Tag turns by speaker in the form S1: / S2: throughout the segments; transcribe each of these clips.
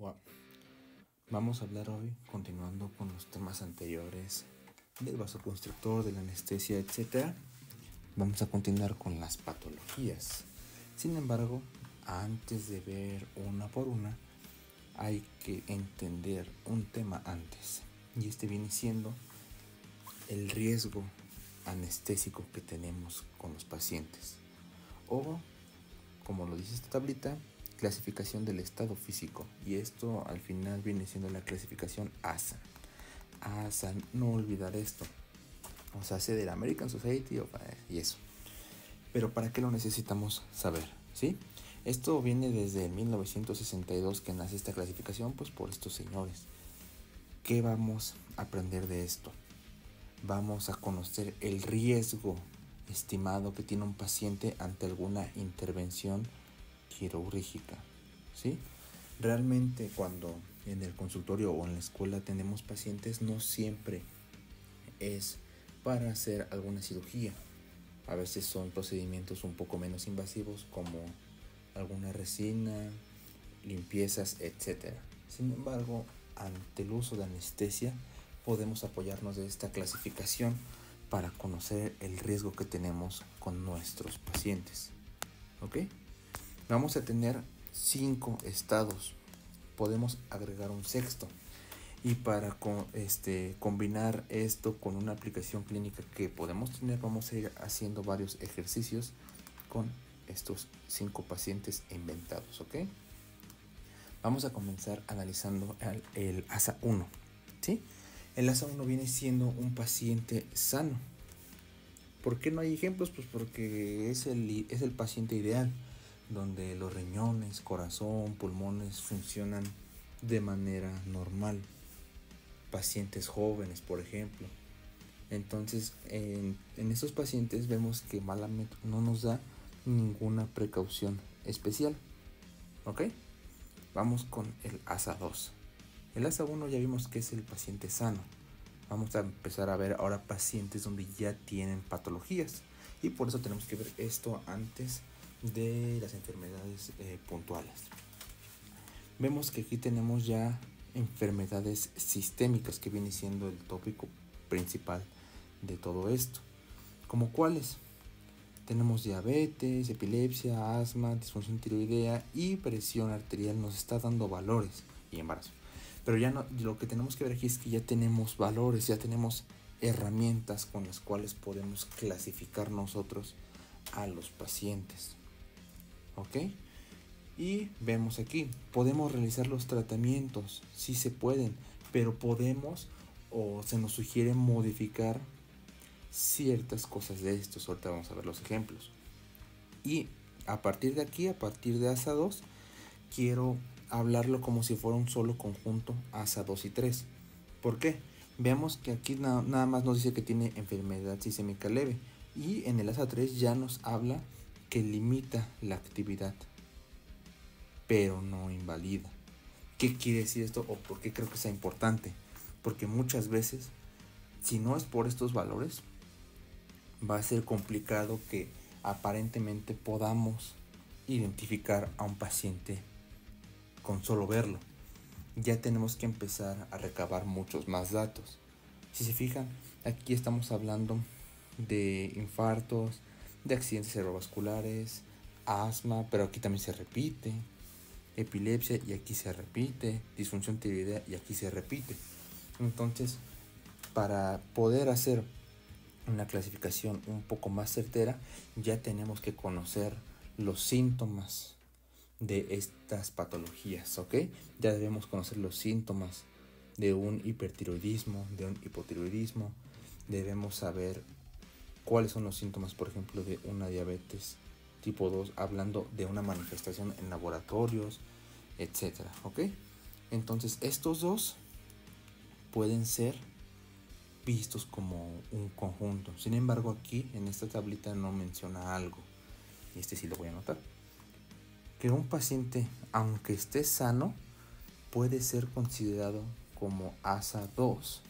S1: Wow. Vamos a hablar hoy, continuando con los temas anteriores del vasoconstrictor, de la anestesia, etc. Vamos a continuar con las patologías. Sin embargo, antes de ver una por una, hay que entender un tema antes. Y este viene siendo el riesgo anestésico que tenemos con los pacientes. O, como lo dice esta tablita, clasificación del estado físico, y esto al final viene siendo la clasificación ASA. ASA, no olvidar esto, o sea, hace del American Society y eso. Pero ¿para qué lo necesitamos saber? ¿Sí? Esto viene desde 1962 que nace esta clasificación, pues por estos señores. ¿Qué vamos a aprender de esto? Vamos a conocer el riesgo estimado que tiene un paciente ante alguna intervención quirúrgica, ¿sí? Realmente cuando en el consultorio o en la escuela tenemos pacientes, no siempre es para hacer alguna cirugía. A veces son procedimientos un poco menos invasivos, como alguna resina, limpiezas, etc. Sin embargo, ante el uso de anestesia, podemos apoyarnos de esta clasificación para conocer el riesgo que tenemos con nuestros pacientes. ¿Ok? Vamos a tener 5 estados. Podemos agregar un sexto. Y para combinar esto con una aplicación clínica que podemos tener, vamos a ir haciendo varios ejercicios con estos 5 pacientes inventados, ¿ok? Vamos a comenzar analizando el ASA 1, ¿sí? El ASA 1 viene siendo un paciente sano. ¿Por qué no hay ejemplos? Pues porque es el paciente ideal, donde los riñones, corazón, pulmones funcionan de manera normal. Pacientes jóvenes, por ejemplo. Entonces, en estos pacientes vemos que malamente no nos da ninguna precaución especial. ¿Ok? Vamos con el ASA 2. El ASA 1 ya vimos que es el paciente sano. Vamos a empezar a ver ahora pacientes donde ya tienen patologías. Y por eso tenemos que ver esto antes de las enfermedades puntuales. Vemos que aquí tenemos ya enfermedades sistémicas, que viene siendo el tópico principal de todo esto. ¿Como cuáles? Tenemos diabetes, epilepsia, asma, disfunción tiroidea y presión arterial. Nos está dando valores y embarazo. Pero ya no, lo que tenemos que ver aquí es que ya tenemos valores, ya tenemos herramientas con las cuales podemos clasificar nosotros a los pacientes. ¿Ok? Y vemos aquí, podemos realizar los tratamientos, sí se pueden, pero podemos o se nos sugiere modificar ciertas cosas de estos. Ahorita vamos a ver los ejemplos. Y a partir de aquí, a partir de ASA 2, quiero hablarlo como si fuera un solo conjunto ASA 2 y 3. ¿Por qué? Veamos que aquí nada más nos dice que tiene enfermedad sistémica leve, y en el ASA 3 ya nos habla que limita la actividad, pero no invalida. ¿Qué quiere decir esto o por qué creo que sea importante? Porque muchas veces, si no es por estos valores, va a ser complicado que aparentemente podamos identificar a un paciente con solo verlo. Ya tenemos que empezar a recabar muchos más datos. Si se fijan, aquí estamos hablando de infartos, de accidentes cerebrovasculares, asma, pero aquí también se repite, epilepsia y aquí se repite, disfunción tiroidea y aquí se repite. Entonces, para poder hacer una clasificación un poco más certera, ya tenemos que conocer los síntomas de estas patologías, ¿ok? Ya debemos conocer los síntomas de un hipertiroidismo, de un hipotiroidismo. Debemos saber cuáles son los síntomas, por ejemplo, de una diabetes tipo 2, hablando de una manifestación en laboratorios, etcétera, ¿ok? Entonces, estos dos pueden ser vistos como un conjunto. Sin embargo, aquí en esta tablita no menciona algo, y este sí lo voy a anotar: que un paciente, aunque esté sano, puede ser considerado como ASA 2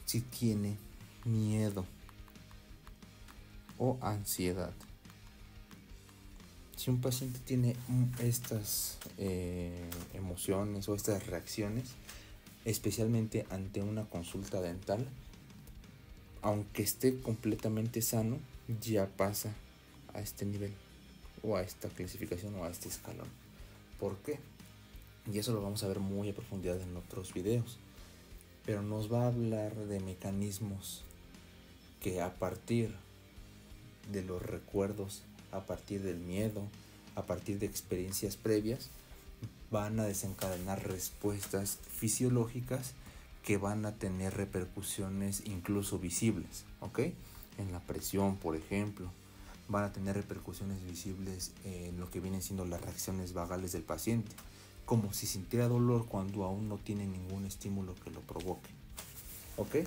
S1: si tiene miedo o ansiedad. Si un paciente tiene estas emociones o estas reacciones, especialmente ante una consulta dental, aunque esté completamente sano, ya pasa a este nivel o a esta clasificación o a este escalón. ¿Por qué? Y eso lo vamos a ver muy a profundidad en otros videos, pero nos va a hablar de mecanismos que a partir de los recuerdos, a partir del miedo, a partir de experiencias previas, van a desencadenar respuestas fisiológicas que van a tener repercusiones incluso visibles, ¿ok? En la presión, por ejemplo, van a tener repercusiones visibles en lo que vienen siendo las reacciones vagales del paciente, como si sintiera dolor cuando aún no tiene ningún estímulo que lo provoque, ¿ok?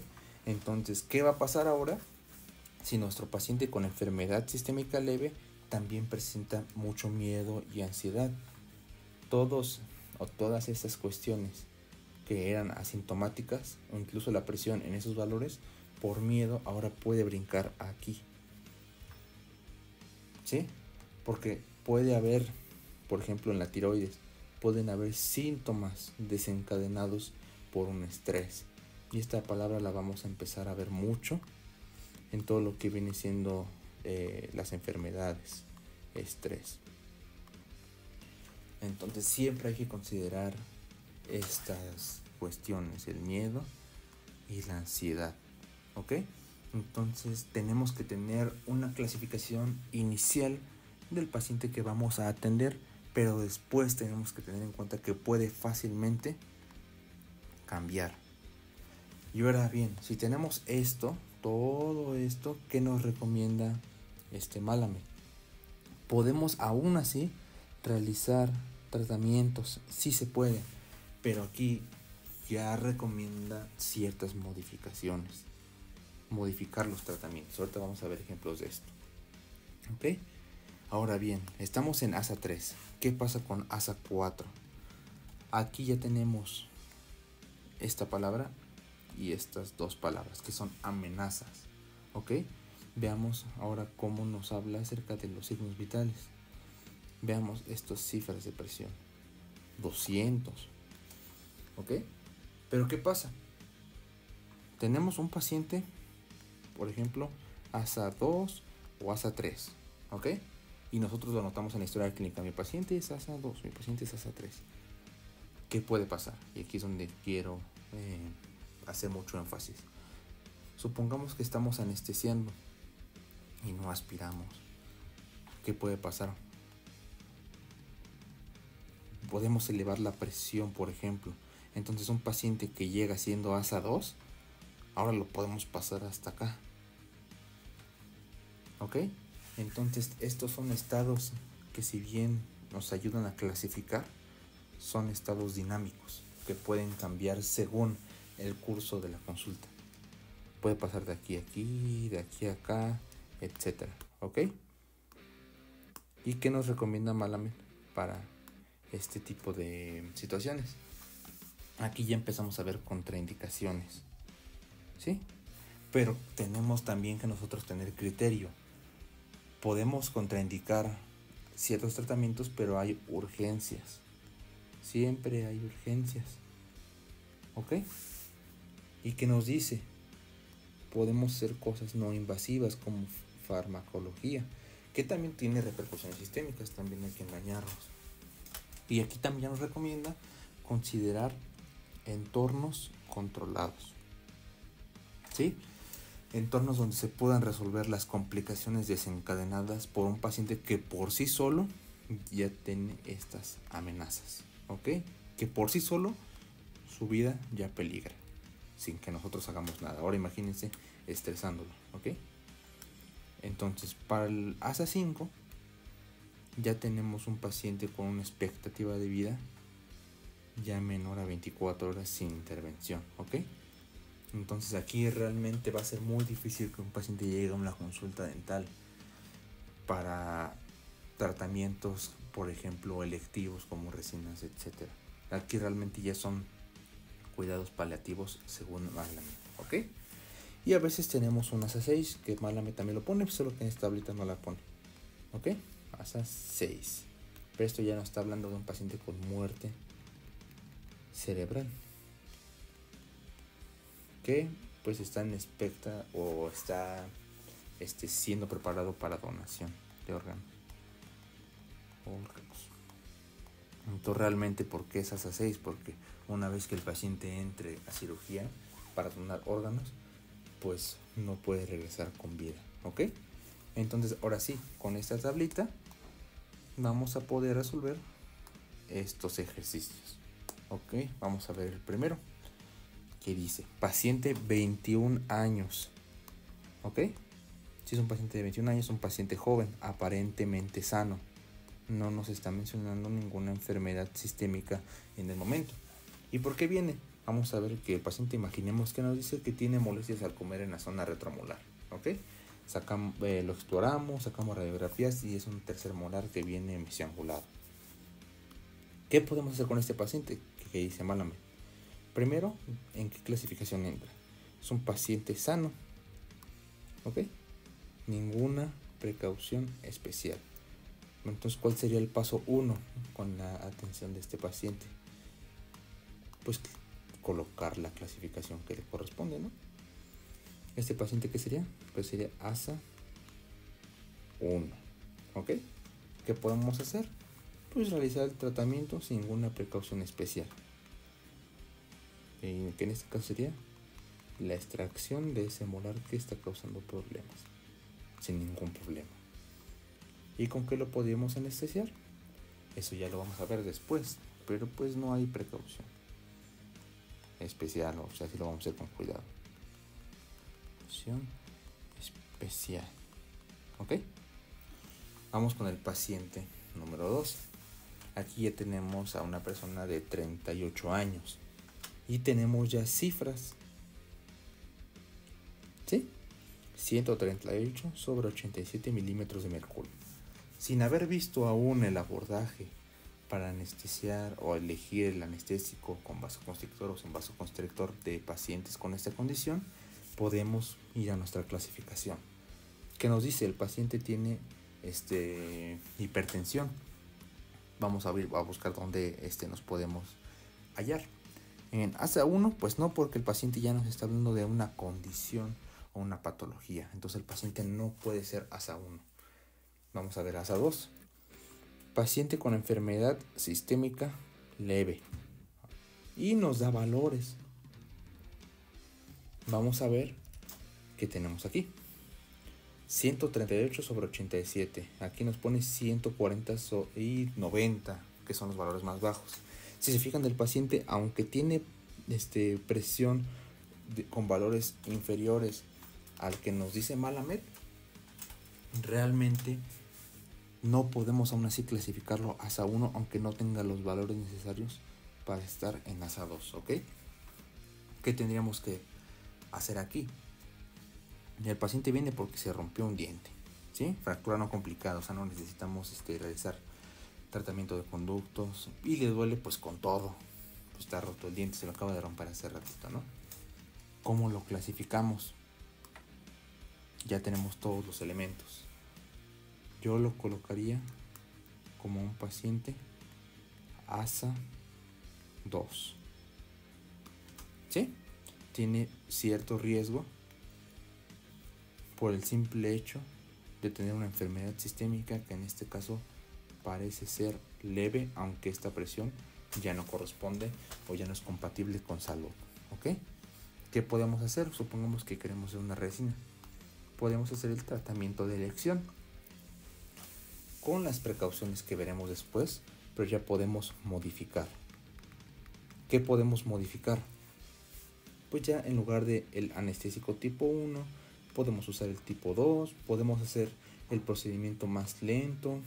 S1: Entonces, ¿qué va a pasar ahora si nuestro paciente con enfermedad sistémica leve también presenta mucho miedo y ansiedad? Todas estas cuestiones que eran asintomáticas, o incluso la presión en esos valores, por miedo ahora puede brincar aquí, ¿sí? Porque puede haber, por ejemplo en la tiroides, pueden haber síntomas desencadenados por un estrés. Y esta palabra la vamos a empezar a ver mucho en todo lo que viene siendo las enfermedades, estrés. Entonces siempre hay que considerar estas cuestiones, el miedo y la ansiedad, ¿ok? Entonces tenemos que tener una clasificación inicial del paciente que vamos a atender, pero después tenemos que tener en cuenta que puede fácilmente cambiar. Y ahora bien, si tenemos todo esto, ¿qué nos recomienda Malamud? Podemos aún así realizar tratamientos, sí se puede, pero aquí ya recomienda ciertas modificaciones, modificar los tratamientos. Ahorita vamos a ver ejemplos de esto, ¿ok? Ahora bien, estamos en ASA 3. ¿Qué pasa con ASA 4? Aquí ya tenemos esta palabra y estas dos palabras que son amenazas, ¿ok? Veamos ahora cómo nos habla acerca de los signos vitales. Veamos estas cifras de presión. 200, ¿ok? Pero ¿qué pasa? Tenemos un paciente, por ejemplo, ASA 2 o ASA 3, ¿ok? Y nosotros lo anotamos en la historia clínica. Mi paciente es ASA 2, mi paciente es ASA 3. ¿Qué puede pasar? Y aquí es donde quiero hacer mucho énfasis. Supongamos que estamos anestesiando y no aspiramos. ¿Qué puede pasar? Podemos elevar la presión, por ejemplo. Entonces un paciente que llega siendo ASA 2, ahora lo podemos pasar hasta acá, ¿ok? Entonces estos son estados que, si bien nos ayudan a clasificar, son estados dinámicos que pueden cambiar según el curso de la consulta. Puede pasar de aquí a aquí, de aquí a acá, etcétera, ¿ok? ¿Y qué nos recomienda Malamud para este tipo de situaciones? Aquí ya empezamos a ver contraindicaciones, ¿sí? Pero tenemos también que nosotros tener criterio. Podemos contraindicar ciertos tratamientos, pero hay urgencias. Siempre hay urgencias, ¿ok? ¿Y qué nos dice? Podemos hacer cosas no invasivas como farmacología, que también tiene repercusiones sistémicas, también hay que engañarnos. Y aquí también nos recomienda considerar entornos controlados, ¿sí? Entornos donde se puedan resolver las complicaciones desencadenadas por un paciente que por sí solo ya tiene estas amenazas, ¿ok? Que por sí solo su vida ya peligra, sin que nosotros hagamos nada. Ahora imagínense estresándolo, ¿ok? Entonces, para el ASA 5 ya tenemos un paciente con una expectativa de vida ya menor a 24 horas sin intervención, ¿ok? Entonces aquí realmente va a ser muy difícil que un paciente llegue a una consulta dental para tratamientos, por ejemplo, electivos como resinas, etcétera. Aquí realmente ya son cuidados paliativos según Malamud, ¿ok? Y a veces tenemos un ASA 6 que Malamud también lo pone, solo que en esta tablita no la pone, ¿ok? ASA 6. Pero esto ya no está hablando de un paciente con muerte cerebral, que pues está en expecta o está siendo preparado para donación de órganos. Entonces realmente, ¿por qué es ASA 6? Porque una vez que el paciente entre a cirugía para donar órganos, pues no puede regresar con vida, ¿ok? Entonces ahora sí, con esta tablita vamos a poder resolver estos ejercicios, ¿ok? Vamos a ver el primero, que dice paciente 21 años, ¿ok? Si es un paciente de 21 años, un paciente joven, aparentemente sano. No nos está mencionando ninguna enfermedad sistémica en el momento. ¿Y por qué viene? Vamos a ver que el paciente, imaginemos que nos dice que tiene molestias al comer en la zona retromolar, ¿ok? Lo exploramos, sacamos radiografías y es un tercer molar que viene mesiangulado. ¿Qué podemos hacer con este paciente que dice Malamed? Primero, ¿en qué clasificación entra? Es un paciente sano, ¿ok? Ninguna precaución especial. Entonces, ¿cuál sería el paso 1 con la atención de este paciente? Pues colocar la clasificación que le corresponde, ¿no? ¿Este paciente qué sería? Pues sería ASA 1, ¿ok? ¿Qué podemos hacer? Pues realizar el tratamiento sin ninguna precaución especial. Que en este caso sería la extracción de ese molar que está causando problemas, sin ningún problema. ¿Y con qué lo podríamos anestesiar? Eso ya lo vamos a ver después, pero pues no hay precaución especial, o sea, sí lo vamos a hacer con cuidado. Precaución especial, ¿ok? Vamos con el paciente número 2. Aquí ya tenemos a una persona de 38 años y tenemos ya cifras, ¿sí? 138 sobre 87 milímetros de mercurio. Sin haber visto aún el abordaje para anestesiar o elegir el anestésico con vasoconstrictor o sin vasoconstrictor de pacientes con esta condición, podemos ir a nuestra clasificación. ¿Qué nos dice? El paciente tiene hipertensión. Vamos a buscar dónde nos podemos hallar. En ASA 1, pues no, porque el paciente ya nos está hablando de una condición o una patología. Entonces el paciente no puede ser ASA 1. Vamos a ver ASA 2. Paciente con enfermedad sistémica leve. Y nos da valores. Vamos a ver qué tenemos aquí. 138 sobre 87. Aquí nos pone 140 y 90, que son los valores más bajos. Si se fijan, del paciente, aunque tiene presión con valores inferiores al que nos dice Malamed, realmente no podemos aún así clasificarlo ASA 1, aunque no tenga los valores necesarios para estar en ASA 2, ¿ok? ¿Qué tendríamos que hacer aquí? El paciente viene porque se rompió un diente, ¿sí? Fractura no complicada, o sea, no necesitamos realizar tratamiento de conductos y le duele pues con todo. Pues está roto el diente, se lo acaba de romper hace ratito, ¿no? ¿Cómo lo clasificamos? Ya tenemos todos los elementos. Yo lo colocaría como un paciente ASA 2, ¿sí? Tiene cierto riesgo por el simple hecho de tener una enfermedad sistémica que en este caso parece ser leve, aunque esta presión ya no corresponde o ya no es compatible con salud, ¿ok? ¿Qué podemos hacer? Supongamos que queremos hacer una resina. Podemos hacer el tratamiento de elección con las precauciones que veremos después, pero ya podemos modificar. ¿Qué podemos modificar? Pues ya en lugar de el anestésico tipo 1, podemos usar el tipo 2, podemos hacer el procedimiento más lento,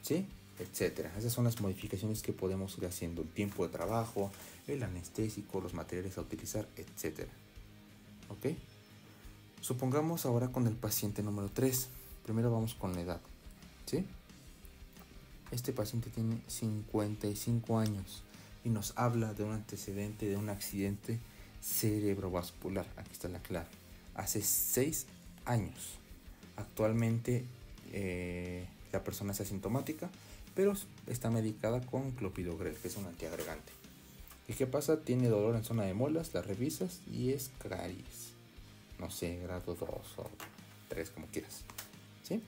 S1: ¿sí? Etcétera. Esas son las modificaciones que podemos ir haciendo: el tiempo de trabajo, el anestésico, los materiales a utilizar, etcétera. ¿Ok? Supongamos ahora con el paciente número 3. Primero vamos con la edad, ¿sí? Este paciente tiene 55 años y nos habla de un antecedente de un accidente cerebrovascular. Aquí está la clave. Hace 6 años. Actualmente la persona es asintomática, pero está medicada con clopidogrel, que es un antiagregante. ¿Y qué pasa? Tiene dolor en zona de muelas, la revisas y es caries. No sé, grado 2 o 3, como quieras. ¿Sí?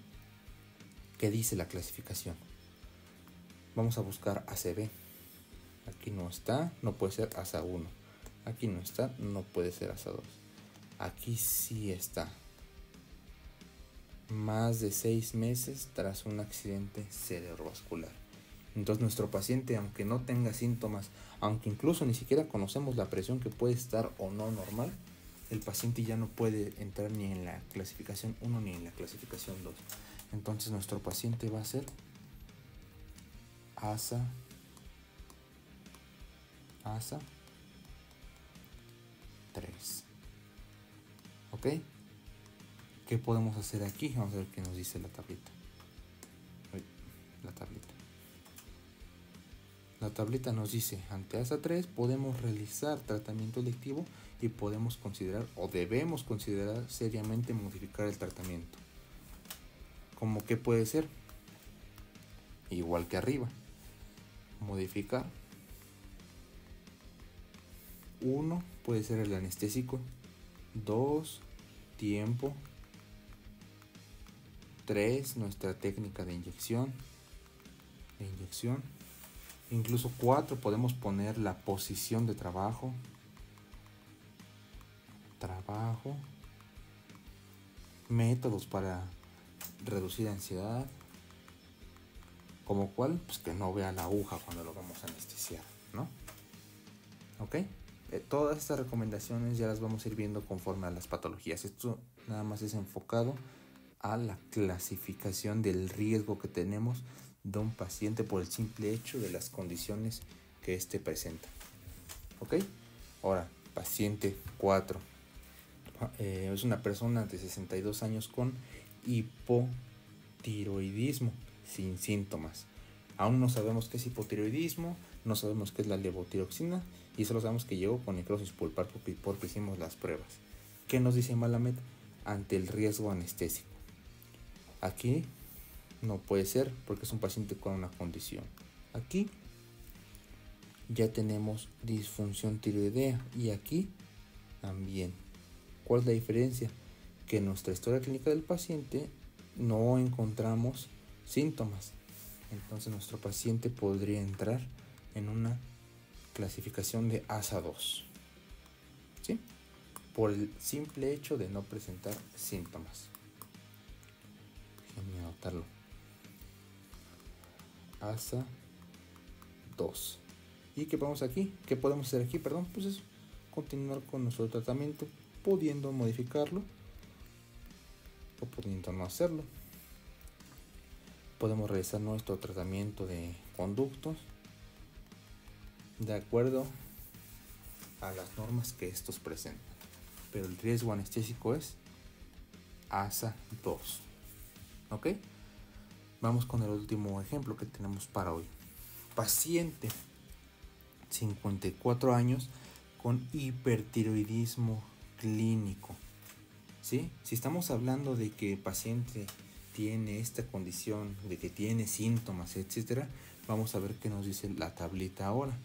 S1: ¿Qué dice la clasificación? Vamos a buscar ACV. Aquí no está, no puede ser ASA 1. Aquí no está, no puede ser ASA 2. Aquí sí está. Más de 6 meses tras un accidente cerebrovascular. Entonces nuestro paciente, aunque no tenga síntomas, aunque incluso ni siquiera conocemos la presión que puede estar o no normal, el paciente ya no puede entrar ni en la clasificación 1 ni en la clasificación 2. Entonces nuestro paciente va a ser ASA 3. ¿Ok? ¿Qué podemos hacer aquí? Vamos a ver qué nos dice la tablita. La tablita nos dice, ante ASA 3 podemos realizar tratamiento electivo y podemos considerar o debemos considerar seriamente modificar el tratamiento. ¿Cómo qué puede ser? Igual que arriba. Modificar. 1 puede ser el anestésico. 2, tiempo. 3, nuestra técnica de inyección. Incluso 4 podemos poner la posición de trabajo. Métodos para reducir ansiedad. ¿Como cuál? Pues que no vea la aguja cuando lo vamos a anestesiar, ¿no? ¿Ok? Todas estas recomendaciones ya las vamos a ir viendo conforme a las patologías. Esto nada más es enfocado a la clasificación del riesgo que tenemos de un paciente por el simple hecho de las condiciones que éste presenta. ¿Ok? Ahora, paciente 4. Es una persona de 62 años con hipotiroidismo sin síntomas. Aún no sabemos qué es hipotiroidismo, no sabemos qué es la levotiroxina y solo sabemos que llegó con necrosis pulpar porque hicimos las pruebas. ¿Qué nos dice Malamed ante el riesgo anestésico? Aquí no puede ser porque es un paciente con una condición. Aquí ya tenemos disfunción tiroidea y aquí también. ¿Cuál es la diferencia? Que en nuestra historia clínica del paciente no encontramos síntomas. Entonces nuestro paciente podría entrar en una clasificación de ASA 2. ¿Sí? Por el simple hecho de no presentar síntomas. Déjenme anotarlo. ASA 2. ¿Y qué vamos aquí? ¿Qué podemos hacer aquí? Pues es continuar con nuestro tratamiento, pudiendo modificarlo o pudiendo no hacerlo. Podemos realizar nuestro tratamiento de conductos de acuerdo a las normas que estos presentan. Pero el riesgo anestésico es ASA 2. ¿Ok? Vamos con el último ejemplo que tenemos para hoy. Paciente 54 años con hipertiroidismo clínico. ¿Sí? Si estamos hablando de que el paciente tiene esta condición, de que tiene síntomas, etcétera, vamos a ver qué nos dice la tablita ahora.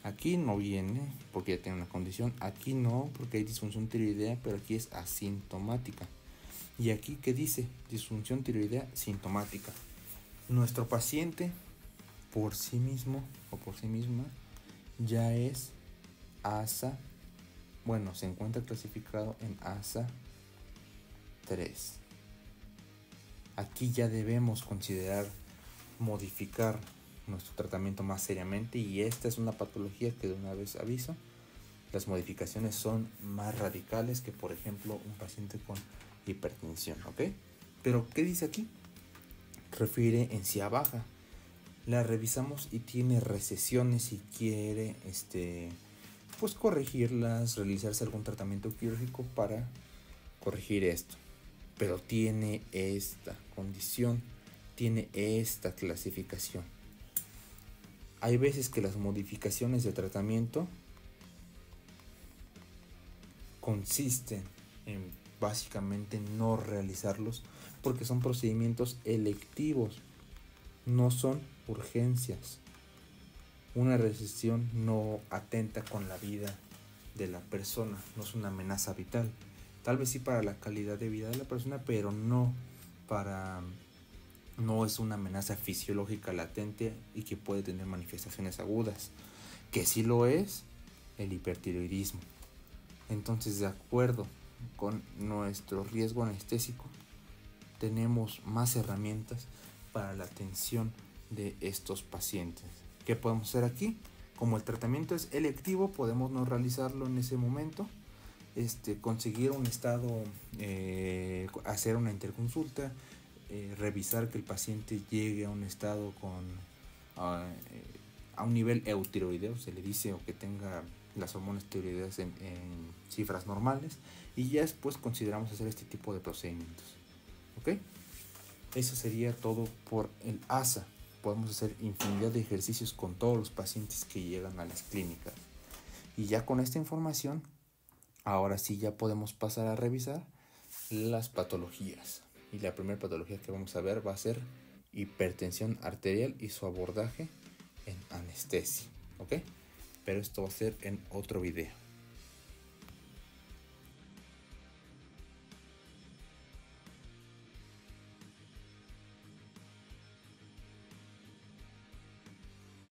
S1: Aquí no viene porque ya tiene una condición, aquí no porque hay disfunción tiroidea, pero aquí es asintomática. Y aquí, ¿qué dice? Disfunción tiroidea sintomática. Nuestro paciente por sí mismo o por sí misma ya es ASA, bueno, se encuentra clasificado en ASA 3. Aquí ya debemos considerar modificar nuestro tratamiento más seriamente y esta es una patología que de una vez aviso, las modificaciones son más radicales que por ejemplo un paciente con hipertensión, ¿ok? Pero ¿qué dice aquí? Refiere encía baja. La revisamos y tiene recesiones y quiere pues corregirlas, realizarse algún tratamiento quirúrgico para corregir esto. Pero tiene esta condición, tiene esta clasificación. Hay veces que las modificaciones de tratamiento consisten en básicamente no realizarlos porque son procedimientos electivos, no son urgencias. Una recesión no atenta con la vida de la persona, no es una amenaza vital. Tal vez sí para la calidad de vida de la persona, pero no es una amenaza fisiológica latente y que puede tener manifestaciones agudas, que sí lo es el hipertiroidismo. Entonces, de acuerdo con nuestro riesgo anestésico, tenemos más herramientas para la atención de estos pacientes. ¿Qué podemos hacer aquí? Como el tratamiento es electivo, podemos no realizarlo en ese momento, conseguir un estado, hacer una interconsulta, revisar que el paciente llegue a un estado a un nivel eutiroideo, se le dice, o que tenga las hormonas tiroideas en cifras normales, y ya después consideramos hacer este tipo de procedimientos. ¿Ok? Eso sería todo por el ASA. Podemos hacer infinidad de ejercicios con todos los pacientes que llegan a las clínicas. Y ya con esta información, ahora sí ya podemos pasar a revisar las patologías. Y la primera patología que vamos a ver va a ser hipertensión arterial y su abordaje en anestesia. ¿Ok? Pero esto va a ser en otro video.